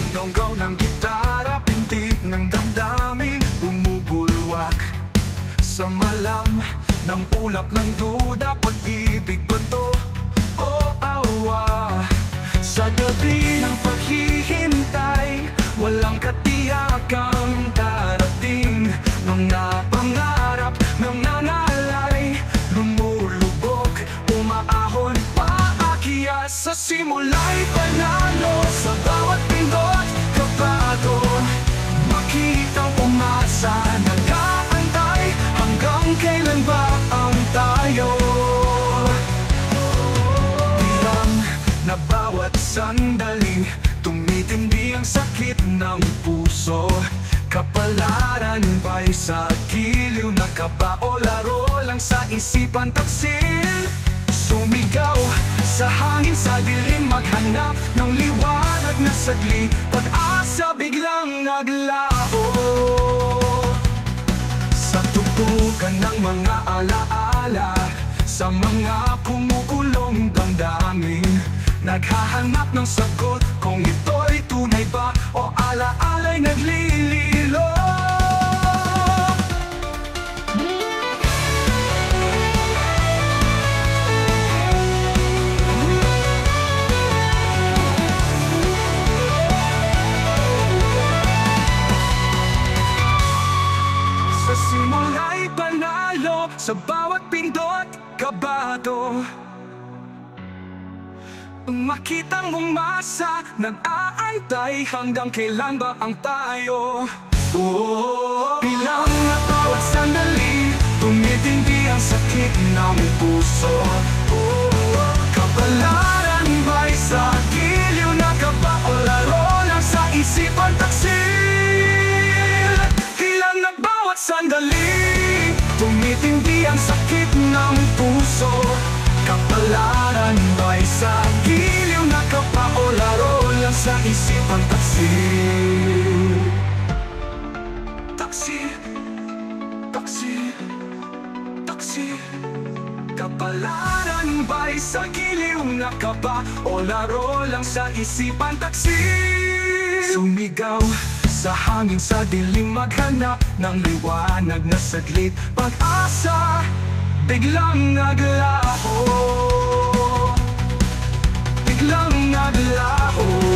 Nonggaw ng gitara, pintig ng damdamin bumubulwak sa malam ng ulap ng duda. Pag-ibig ba to o awa? Sa gabi ng paghihintay, walang katiyakang darating. Mga pangarap ng nangalay, lumulubog, umaahon, paakyat. Sa simula'y panalo, sa bawat pindot, kabado. Makitang umasa, nag-aantay, hanggang kailan ba ang tayo? Bilang na bawat sandali, tumitindi ang sakit ng puso. Kapalaran ba'y sa giliw na kaba o laro lang sa isipan taksil? Sumigaw sa hangin, sa dilim, maghanap ng liwanag na saglit. Pag-asa biglang naglaho sa tutukan ng mga alaala, sa mga kumukulong damdamin. Naghahanap ng sagot kung ito'y tunay ba o alaala'y naglililo. Sa simula'y panalo, sa bawat pindot, kabado. Makitang umasa, nag-aantay, hanggang kailan ba ang tayo? Bilang at bawat sandali, tumitindi ang sakit ng puso. Kapalaran ba'y sa giliw na kaba o laro lang sa isipan taksil? Bilang at bawat sandali, tumitindi ang sakit ng puso. Kapalaran ba'y sa giliw na kaba o laro lang sa isipan taksil? Taksil, taksil, taksil. Kapalaran ba'y sa giliw na kaba o laro lang sa isipan taksil? Sumigaw sa hangin, sa dilim, maghanap ng liwanag na saglit. Pag-asa biglang naglaho, biglang naglaho.